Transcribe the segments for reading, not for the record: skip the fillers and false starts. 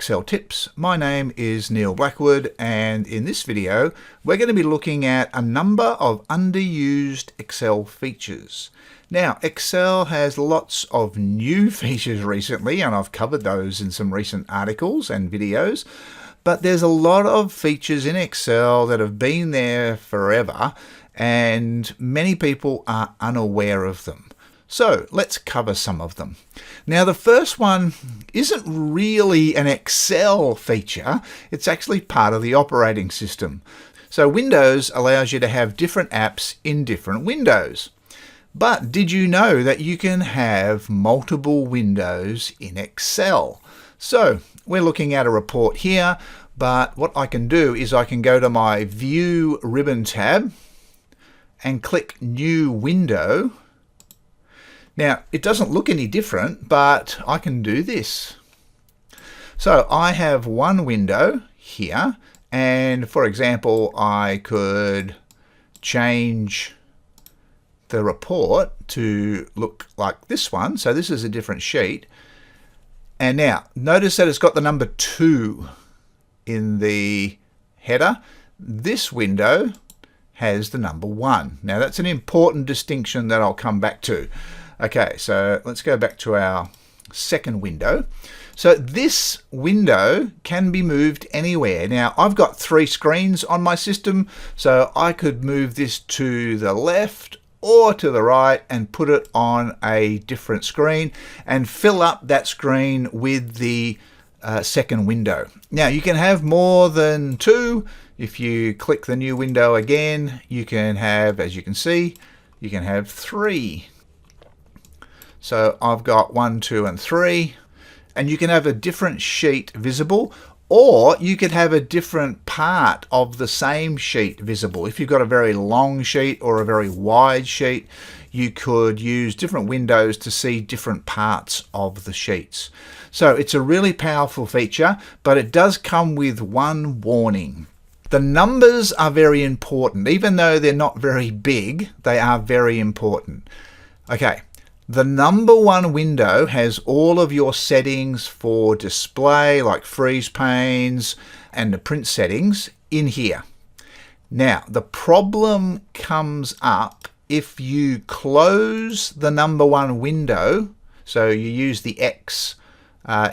Excel Tips. My name is Neil Blackwood, and in this video we're going to be looking at a number of underused Excel features. Now, Excel has lots of new features recently, and I've covered those in some recent articles and videos, but there's a lot of features in Excel that have been there forever and many people are unaware of them. So let's cover some of them. Now, the first one isn't really an Excel feature, it's actually part of the operating system. So Windows allows you to have different apps in different windows. But did you know that you can have multiple windows in Excel? So we're looking at a report here, but what I can do is I can go to my View ribbon tab and click New Window. Now, it doesn't look any different, but I can do this. So I have one window here, and for example, I could change the report to look like this one. So this is a different sheet. And now, notice that it's got the number 2 in the header. This window has the number 1. Now, that's an important distinction that I'll come back to. Okay, so let's go back to our second window. So this window can be moved anywhere. Now, I've got 3 screens on my system, so I could move this to the left or to the right and put it on a different screen and fill up that screen with the second window. Now, you can have more than 2. If you click the new window again, you can have, as you can see, you can have 3. So I've got 1, 2, and 3, and you can have a different sheet visible, or you could have a different part of the same sheet visible. If you've got a very long sheet or a very wide sheet, you could use different windows to see different parts of the sheets. So it's a really powerful feature, but it does come with one warning. The numbers are very important. Even though they're not very big, they are very important. Okay. The number 1 window has all of your settings for display, like freeze panes and the print settings in here. Now, the problem comes up if you close the number 1 window, so you use the X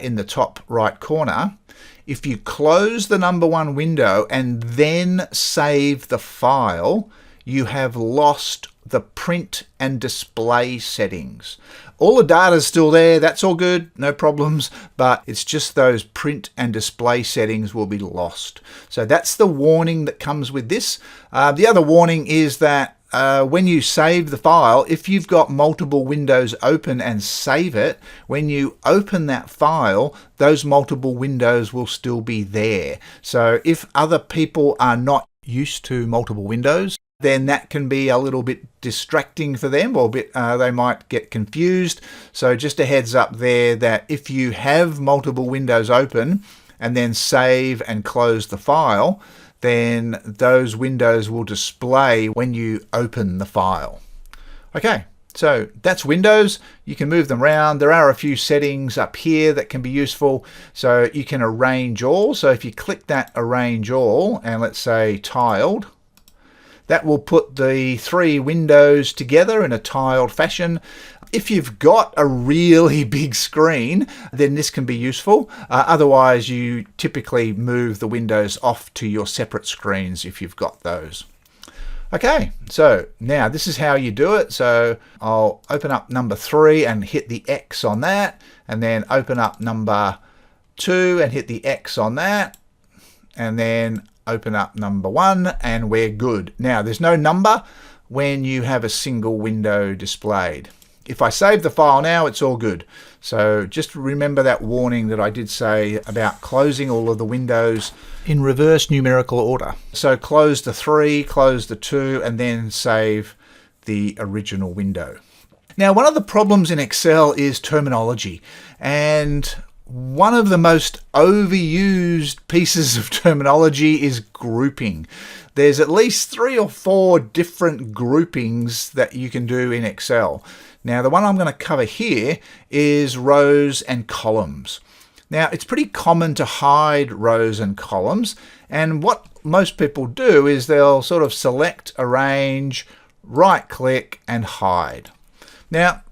in the top right corner. If you close the number 1 window and then save the file, you have lost the print and display settings. All the data is still there, that's all good, no problems, but it's just those print and display settings will be lost. So that's the warning that comes with this. The other warning is that when you save the file, if you've got multiple windows open and save it, when you open that file, those multiple windows will still be there. So if other people are not used to multiple windows, then that can be a little bit distracting for them, or they might get confused. So just a heads up there that if you have multiple windows open and then save and close the file, then those windows will display when you open the file. Okay, so that's Windows. You can move them around. There are a few settings up here that can be useful. So you can arrange all. So if you click that arrange all and let's say tiled, that will put the 3 windows together in a tiled fashion. If you've got a really big screen, then this can be useful. Otherwise, you typically move the windows off to your separate screens if you've got those. Okay, so now this is how you do it. So I'll open up number 3 and hit the X on that, and then open up number 2 and hit the X on that, and then open up number 1 and we're good. Now, there's no number when you have a single window displayed. If I save the file now, it's all good. So just remember that warning that I did say about closing all of the windows in reverse numerical order. So close the 3, close the 2, and then save the original window. Now, one of the problems in Excel is terminology, and one of the most overused pieces of terminology is grouping. There's at least 3 or 4 different groupings that you can do in Excel. Now, the one I'm going to cover here is rows and columns. Now, it's pretty common to hide rows and columns, and what most people do is they'll sort of select, arrange, right click and hide. Now,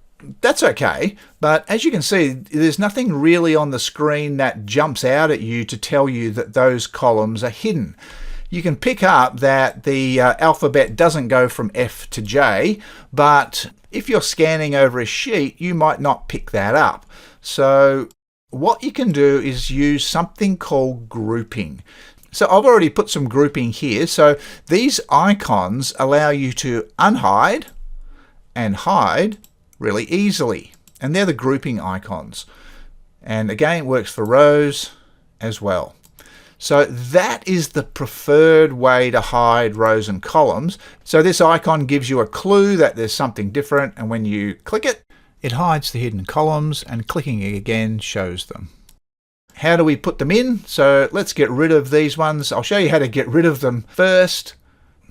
that's okay, but as you can see, there's nothing really on the screen that jumps out at you to tell you that those columns are hidden. You can pick up that the alphabet doesn't go from F to J, but if you're scanning over a sheet, you might not pick that up. So what you can do is use something called grouping. So I've already put some grouping here. So these icons allow you to unhide and hide really easily. And they're the grouping icons. And again, it works for rows as well. So that is the preferred way to hide rows and columns. So this icon gives you a clue that there's something different, and when you click it, it hides the hidden columns, and clicking it again shows them. How do we put them in? So let's get rid of these ones. I'll show you how to get rid of them first.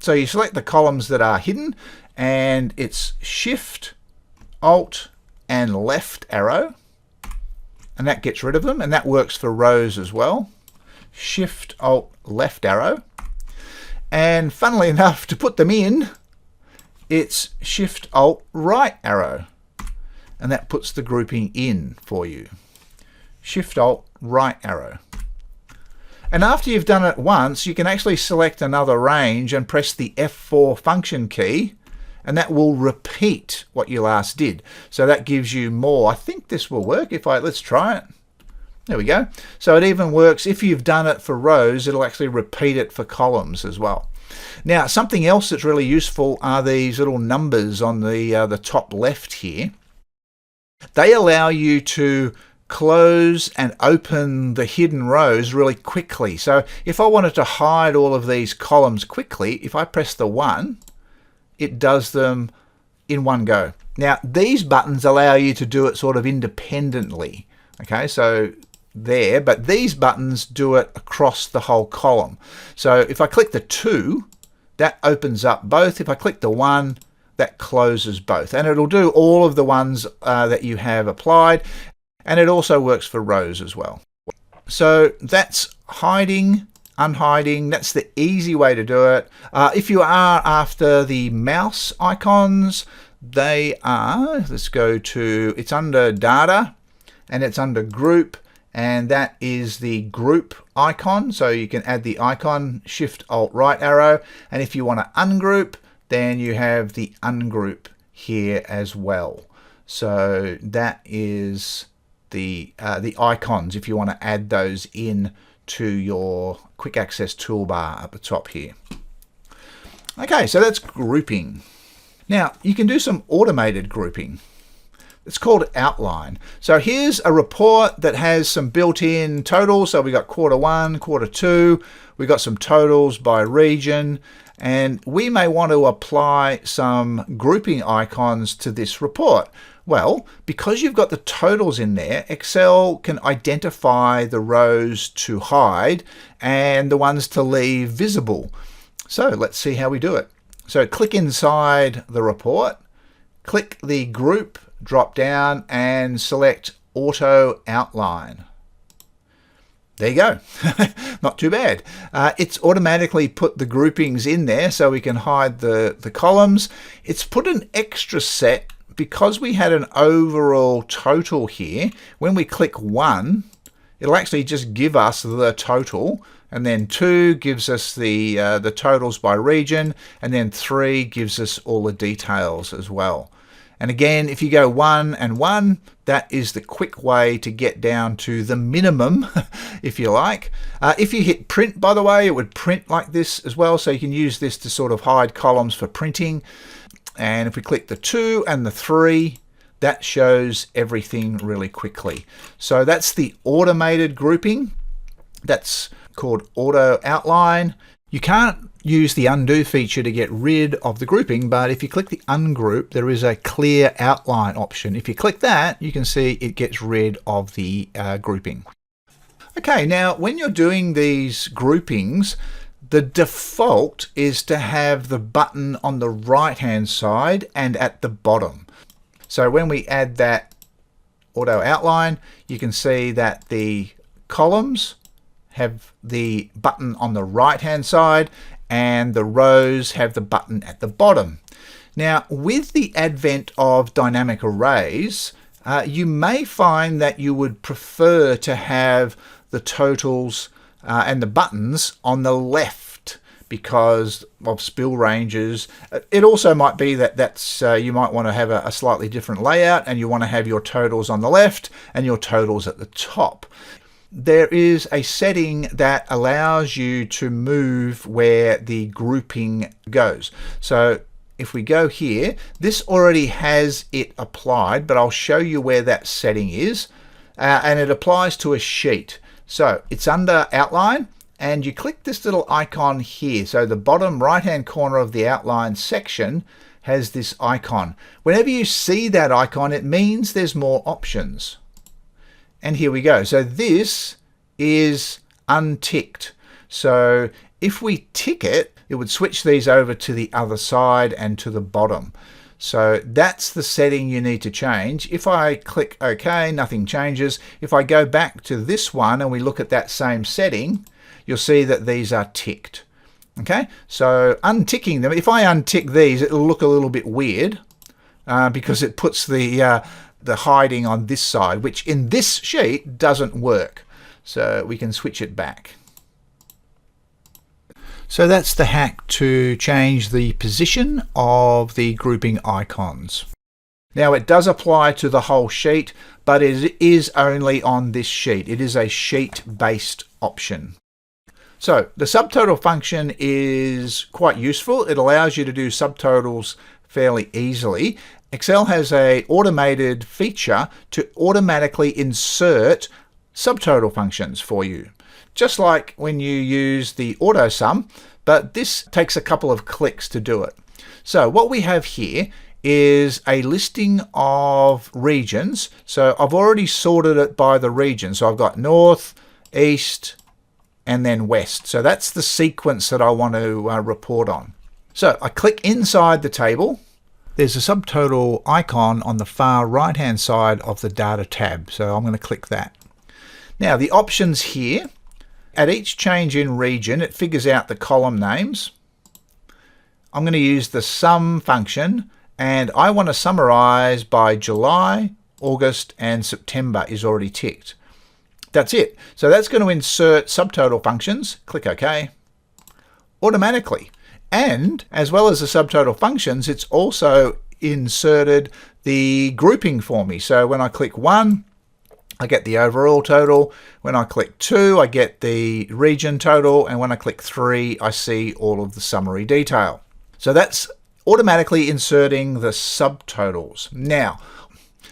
So you select the columns that are hidden, and it's Shift, Alt, and left arrow, and that gets rid of them, and that works for rows as well. Shift, Alt, left arrow. And funnily enough, to put them in, it's Shift, Alt, right arrow. And that puts the grouping in for you. Shift, Alt, right arrow. And after you've done it once, you can actually select another range and press the F4 function key, and that will repeat what you last did. So that gives you more. I think this will work. Let's try it. There we go. So it even works if you've done it for rows, it'll actually repeat it for columns as well. Now, something else that's really useful are these little numbers on the top left here. They allow you to close and open the hidden rows really quickly. So if I wanted to hide all of these columns quickly, if I press the 1, it does them in one go. Now, these buttons allow you to do it sort of independently. Okay, so there, but these buttons do it across the whole column. So if I click the 2, that opens up both. If I click the 1, that closes both, and it'll do all of the ones that you have applied, and it also works for rows as well. So that's hiding, unhiding. That's the easy way to do it. If you are after the mouse icons, they are, let's go to, it's under data and it's under group, and that is the group icon. So you can add the icon, Shift, Alt, right arrow, and if you want to ungroup, then you have the ungroup here as well. So that is the icons if you want to add those in to your quick access toolbar at the top here. Okay, so that's grouping. Now you can do some automated grouping. It's called outline. So here's a report that has some built-in totals. So we got Q1, Q2, we got some totals by region, and we may want to apply some grouping icons to this report. Well, because you've got the totals in there, Excel can identify the rows to hide and the ones to leave visible. So let's see how we do it. So click inside the report, click the group drop down and select auto outline. There you go. Not too bad. It's automatically put the groupings in there so we can hide the columns. It's put an extra set because we had an overall total here. When we click 1, it'll actually just give us the total, and then 2 gives us the totals by region, and then 3 gives us all the details as well. And again, if you go 1 and 1, that is the quick way to get down to the minimum, if you like. If you hit print, by the way, it would print like this as well. So you can use this to sort of hide columns for printing. And if we click the 2 and the 3, that shows everything really quickly. So that's the automated grouping. That's called auto outline. You can't use the undo feature to get rid of the grouping, but if you click the ungroup, there is a clear outline option. If you click that, you can see it gets rid of the grouping. Okay, now when you're doing these groupings, the default is to have the button on the right hand side and at the bottom. So when we add that auto outline, you can see that the columns have the button on the right hand side and the rows have the button at the bottom. Now, with the advent of dynamic arrays, you may find that you would prefer to have the totals and the buttons on the left because of spill ranges. It also might be that you might want to have a slightly different layout and you want to have your totals on the left and your totals at the top. There is a setting that allows you to move where the grouping goes. So if we go here, this already has it applied, but I'll show you where that setting is. And it applies to a sheet. So it's under outline and you click this little icon here. So the bottom right hand corner of the outline section has this icon. Whenever you see that icon, it means there's more options. And here we go. So this is unticked. So if we tick it, it would switch these over to the other side and to the bottom. So that's the setting you need to change. If I click OK, nothing changes. If I go back to this one and we look at that same setting, you'll see that these are ticked. Okay, so unticking them, if I untick these, it'll look a little bit weird because it puts the hiding on this side, which in this sheet doesn't work. So we can switch it back. So that's the hack to change the position of the grouping icons. Now it does apply to the whole sheet, but it is only on this sheet. It is a sheet-based option. So the subtotal function is quite useful. It allows you to do subtotals fairly easily. Excel has an automated feature to automatically insert subtotal functions for you. Just like when you use the auto sum, but this takes a couple of clicks to do it. So what we have here is a listing of regions. So I've already sorted it by the region. So I've got north, east, and then west. So that's the sequence that I want to report on. So I click inside the table. There's a subtotal icon on the far right hand side of the data tab. So I'm going to click that. Now the options here, at each change in region, it figures out the column names. I'm going to use the sum function and I want to summarize by July, August and September is already ticked. That's it. So that's going to insert subtotal functions. Click OK. Automatically. And as well as the subtotal functions, it's also inserted the grouping for me. So when I click 1, I get the overall total. When I click 2, I get the region total. And when I click 3, I see all of the summary detail. So that's automatically inserting the subtotals. Now,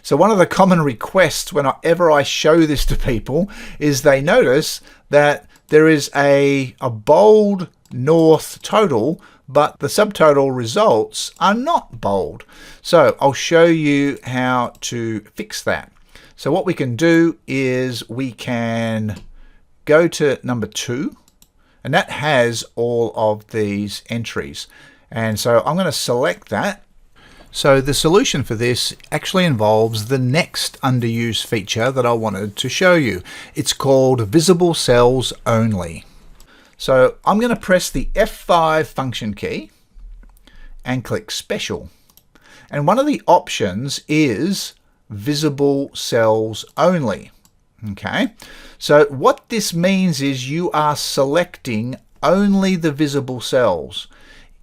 so one of the common requests whenever I show this to people is they notice that there is a bold north total, but the subtotal results are not bold. So I'll show you how to fix that. So what we can do is we can go to number 2, and that has all of these entries. And so I'm going to select that. So the solution for this actually involves the next underused feature that I wanted to show you. It's called visible cells only. So I'm going to press the F5 function key and click special. And one of the options is visible cells only. Okay, so what this means is you are selecting only the visible cells.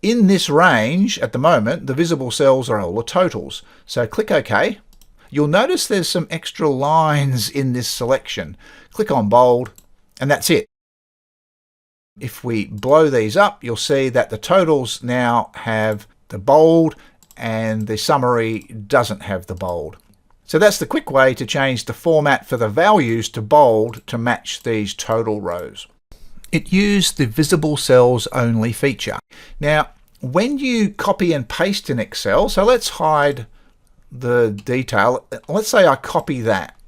In this range at the moment, the visible cells are all the totals. So click OK. You'll notice there's some extra lines in this selection. Click on bold and that's it. If we blow these up, you'll see that the totals now have the bold and the summary doesn't have the bold. So that's the quick way to change the format for the values to bold to match these total rows. It used the visible cells only feature. Now, when you copy and paste in Excel, so let's hide the detail. Let's say I copy that.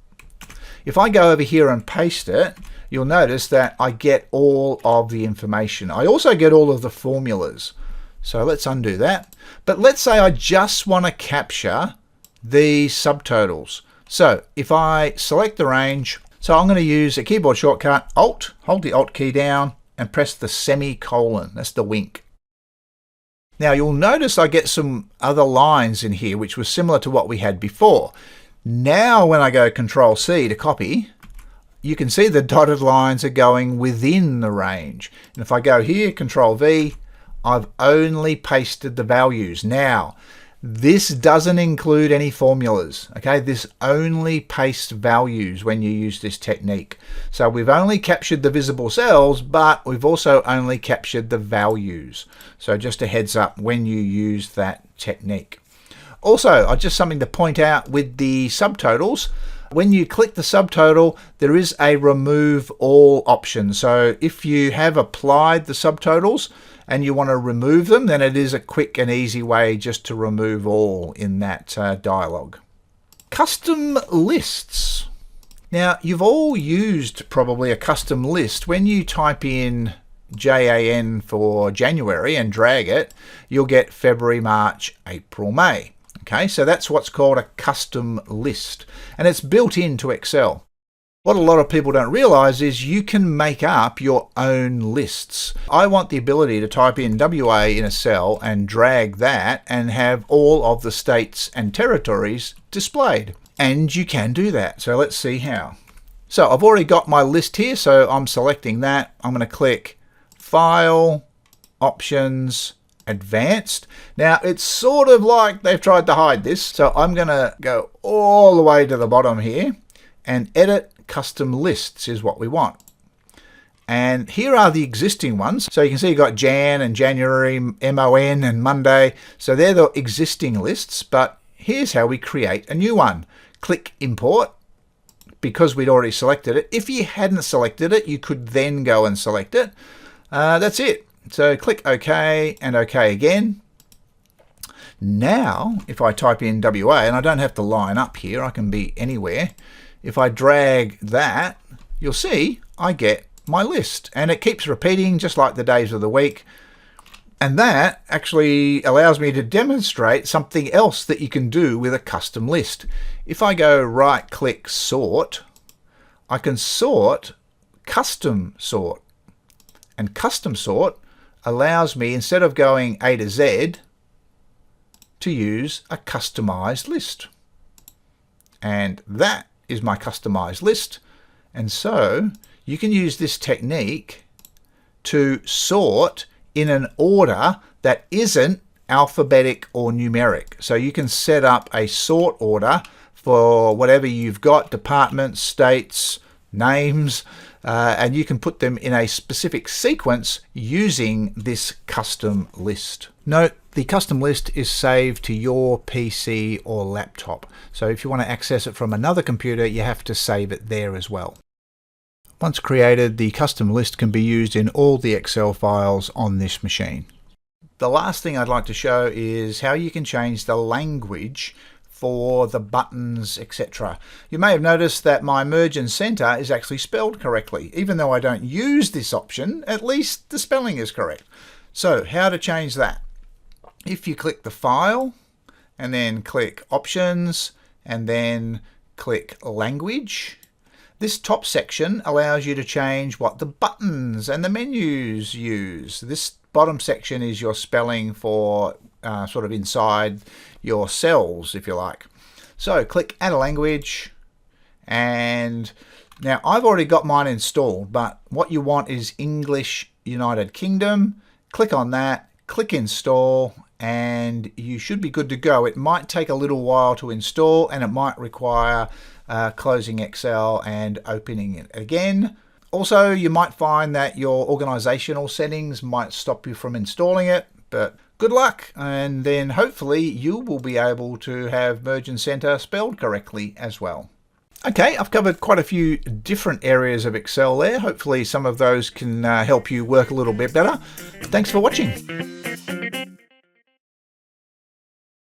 If I go over here and paste it, you'll notice that I get all of the information. I also get all of the formulas. So let's undo that. But let's say I just want to capture the subtotals. So if I select the range, So I'm going to use a keyboard shortcut, Alt, hold the Alt key down and press the semicolon. That's the wink. Now you'll notice I get some other lines in here which was similar to what we had before. Now when I go Control C to copy, you can see the dotted lines are going within the range. And if I go here, Control V, I've only pasted the values. Now, this doesn't include any formulas, okay? This only pastes values when you use this technique. So we've only captured the visible cells, but we've also only captured the values. So just a heads up when you use that technique. Also, just something to point out with the subtotals, when you click the subtotal, there is a remove all option. So if you have applied the subtotals and you want to remove them, then it is a quick and easy way just to remove all in that dialog. Custom lists. Now, you've all used probably a custom list. When you type in JAN for January and drag it, you'll get February, March, April, May. Okay, so that's what's called a custom list, and it's built into Excel. What a lot of people don't realize is you can make up your own lists. I want the ability to type in WA in a cell and drag that and have all of the states and territories displayed. And you can do that. So let's see how. So I've already got my list here, so I'm selecting that. I'm going to click File, Options, Advanced. Now it's sort of like they've tried to hide this, so I'm going to go all the way to the bottom here and edit custom lists is what we want. And here are the existing ones. So you can see you've got Jan and January, MON and Monday. So they're the existing lists, but here's how we create a new one. Click Import because we'd already selected it. If you hadn't selected it, you could then go and select it. That's it. So click OK and OK again. Now, if I type in WA, and I don't have to line up here, I can be anywhere. If I drag that, you'll see I get my list. And it keeps repeating just like the days of the week. And that actually allows me to demonstrate something else that you can do with a custom list. If I go right-click Sort, I can sort Custom Sort. And Custom Sort allows me, instead of going A to Z, to use a customized list. And that is my customized list. And so you can use this technique to sort in an order that isn't alphabetic or numeric. So you can set up a sort order for whatever you've got, departments, states, names, and you can put them in a specific sequence using this custom list. Note, the custom list is saved to your PC or laptop. So if you want to access it from another computer, you have to save it there as well. Once created, the custom list can be used in all the Excel files on this machine. The last thing I'd like to show is how you can change the language for the buttons, etc. You may have noticed that my merge and center is actually spelled correctly. Even though I don't use this option, at least the spelling is correct. So how to change that? If you click the File and then click Options and then click Language, this top section allows you to change what the buttons and the menus use. This bottom section is your spelling for sort of inside your cells, if you like. So click Add a Language, and now I've already got mine installed, but what you want is English United Kingdom. Click on that, click Install, and you should be good to go. It might take a little while to install, and it might require closing Excel and opening it again. Also, you might find that your organizational settings might stop you from installing it, but good luck, and then hopefully you will be able to have Merge and Center spelled correctly as well. Okay, I've covered quite a few different areas of Excel there. Hopefully some of those can help you work a little bit better. Thanks for watching.